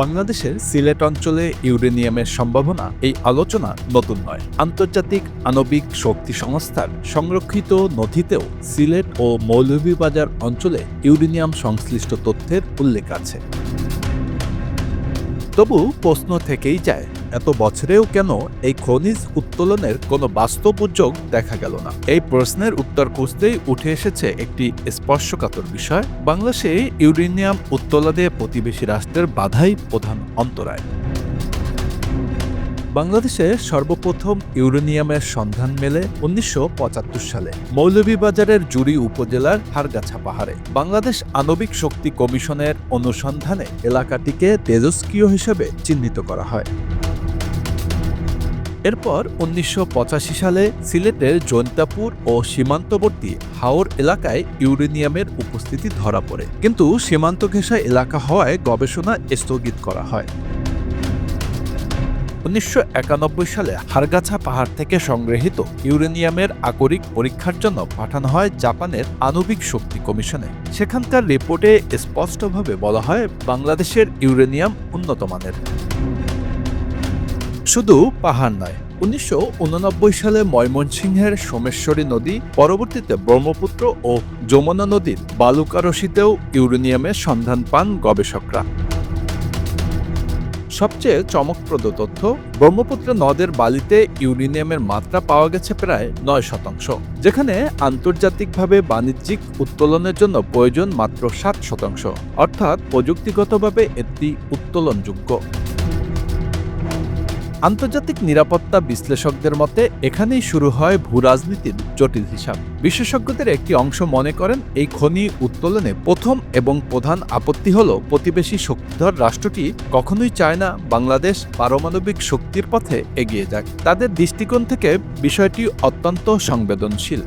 বাংলাদেশের সিলেট অঞ্চলে ইউরেনিয়ামের সম্ভাবনা এই আলোচনা নতুন নয়। আন্তর্জাতিক আণবিক শক্তি সংস্থার সংরক্ষিত নথিতেও সিলেট ও মৌলভীবাজার অঞ্চলে ইউরেনিয়াম সংশ্লিষ্ট তথ্যের উল্লেখ আছে। তবু প্রশ্ন থেকেই যায়, এত বছরেও কেন এই খনিজ উত্তোলনের কোনো বাস্তব উদ্যোগ দেখা গেল না? এই প্রশ্নের উত্তর খুঁজতেই উঠে এসেছে একটি স্পর্শকাতর বিষয়। বাংলাদেশে ইউরেনিয়াম উত্তোলনে প্রতিবেশী রাষ্ট্রের বাধাই প্রধান অন্তরায়। বাংলাদেশে সর্বপ্রথম ইউরেনিয়ামের সন্ধান মেলে 1975 সালে মৌলভীবাজারের জুড়ি উপজেলার হারগাছা পাহাড়ে। বাংলাদেশ আণবিক শক্তি কমিশনের অনুসন্ধানে এলাকাটিকে তেজস্ক্রিয় হিসেবে চিহ্নিত করা হয়। এরপর 1985 সালে সিলেটের জৈন্তাপুর ও সীমান্তবর্তী হাওর এলাকায় ইউরেনিয়ামের উপস্থিতি ধরা পড়ে, কিন্তু সীমান্ত ঘেঁষা এলাকা হওয়ায় গবেষণা স্থগিত করা হয়। 1991 সালে হারগাছা পাহাড় থেকে সংগৃহীত ইউরেনিয়ামের আকরিক পরীক্ষার জন্য পাঠানো হয় জাপানের আণবিক শক্তি কমিশনে। সেখানকার রিপোর্টে স্পষ্টভাবে বলা হয়, বাংলাদেশের ইউরেনিয়াম উন্নত মানের। শুধু পাহাড় নয়, 1989 সালে ময়মনসিংহের সোমেশ্বরী নদী, পরবর্তীতে ব্রহ্মপুত্র ও যমুনা নদীর বালুকারশিতেও ইউরেনিয়ামের সন্ধান পান গবেষকরা। সবচেয়ে চমকপ্রদ তথ্য, ব্রহ্মপুত্র নদের বালিতে ইউরেনিয়ামের মাত্রা পাওয়া গেছে প্রায় 9%, যেখানে আন্তর্জাতিকভাবে বাণিজ্যিক উত্তোলনের জন্য প্রয়োজন মাত্র 7%, অর্থাৎ প্রযুক্তিগতভাবে এটি উত্তোলনযোগ্য। আন্তর্জাতিক নিরাপত্তা বিশ্লেষকদের মতে এখানেই শুরু হয় ভূরাজনীতির জটিল হিসাব। বিশেষজ্ঞদের একটি অংশ মনে করেন, এই খনি উত্তোলনে প্রথম এবং প্রধান আপত্তি হল, প্রতিবেশী শক্তিধর রাষ্ট্রটি কখনোই চায় না বাংলাদেশ পারমাণবিক শক্তির পথে এগিয়ে যাক। তাদের দৃষ্টিকোণ থেকে বিষয়টি অত্যন্ত সংবেদনশীল।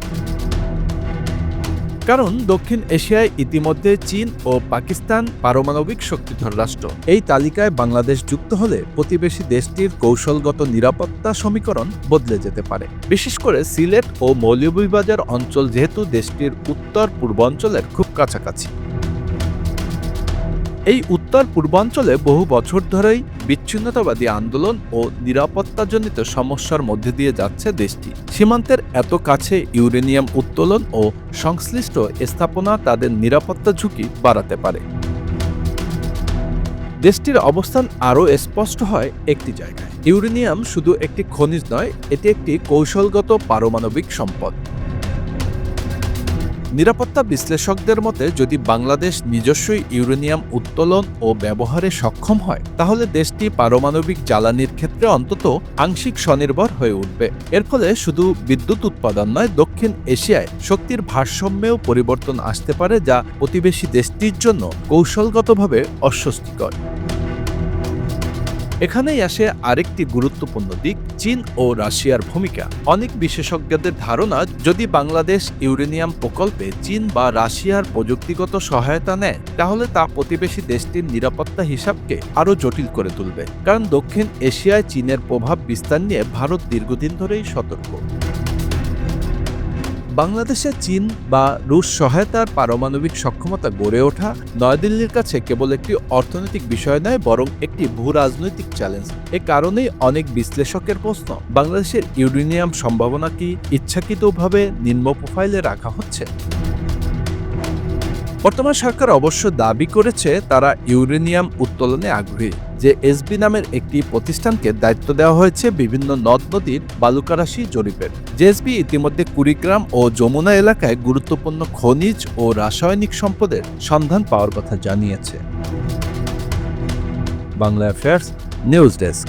কারণ দক্ষিণ এশিয়ায় ইতিমধ্যে চীন ও পাকিস্তান পারমাণবিক শক্তিধর রাষ্ট্র। এই তালিকায় বাংলাদেশ যুক্ত হলে প্রতিবেশী দেশটির কৌশলগত নিরাপত্তা সমীকরণ বদলে যেতে পারে। বিশেষ করে সিলেট ও মৌলভীবাজার অঞ্চল যেহেতু দেশটির উত্তর পূর্বাঞ্চলের খুব কাছাকাছি। এই উত্তর পূর্বাঞ্চলে বহু বছর ধরেই বিচ্ছিন্নতাবাদী আন্দোলন ও নিরাপত্তাজনিত সমস্যার মধ্যে দিয়ে যাচ্ছে দেশটি। সীমান্তের এত কাছে ইউরেনিয়াম উত্তোলন ও সংশ্লিষ্ট স্থাপনা তাদের নিরাপত্তা ঝুঁকি বাড়াতে পারে। দেশটির অবস্থান আরও স্পষ্ট হয় একটি জায়গায়। ইউরেনিয়াম শুধু একটি খনিজ নয়, এটি একটি কৌশলগত পারমাণবিক সম্পদ। নিরাপত্তা বিশ্লেষকদের মতে, যদি বাংলাদেশ নিজস্বই ইউরেনিয়াম উত্তোলন ও ব্যবহারে সক্ষম হয়, তাহলে দেশটি পারমাণবিক জ্বালানির ক্ষেত্রে অন্তত আংশিক স্বনির্ভর হয়ে উঠবে। এর ফলে শুধু বিদ্যুৎ উৎপাদন নয়, দক্ষিণ এশিয়ায় শক্তির ভারসাম্যেও পরিবর্তন আসতে পারে, যা প্রতিবেশী দেশটির জন্য কৌশলগতভাবে অস্বস্তিকর। এখানেই আসে আরেকটি গুরুত্বপূর্ণ দিক, চীন ও রাশিয়ার ভূমিকা। অনেক বিশেষজ্ঞদের ধারণা, যদি বাংলাদেশ ইউরেনিয়াম প্রকল্পে চীন বা রাশিয়ার প্রযুক্তিগত সহায়তা নেয়, তাহলে তা প্রতিবেশী দেশটির নিরাপত্তা হিসাবকে আরও জটিল করে তুলবে। কারণ দক্ষিণ এশিয়ায় চীনের প্রভাব বিস্তার নিয়ে ভারত দীর্ঘদিন ধরেই সতর্ক। বাংলাদেশে চীন বা রুশ সহায়তার পারমাণবিক সক্ষমতা গড়ে ওঠা নয়াদিল্লির কাছে কেবল একটি অর্থনৈতিক বিষয় নয়, বরং একটি ভূরাজনৈতিক চ্যালেঞ্জ। এ কারণেই অনেক বিশ্লেষকের প্রশ্ন, বাংলাদেশের ইউরেনিয়াম সম্ভাবনা কি ইচ্ছাকৃতভাবে নিম্ন প্রোফাইলে রাখা হচ্ছে? বর্তমান সরকার অবশ্য দাবি করেছে তারা ইউরেনিয়াম উত্তোলনে আগ্রহী। জেএসবি নামের একটি প্রতিষ্ঠানকে দায়িত্ব দেওয়া হয়েছে বিভিন্ন নদ নদীর বালুকারাশি জরিপের। জেএসবি ইতিমধ্যে কুড়িগ্রাম ও যমুনা এলাকায় গুরুত্বপূর্ণ খনিজ ও রাসায়নিক সম্পদের সন্ধান পাওয়ার কথা জানিয়েছে। Bangla affairs news desk.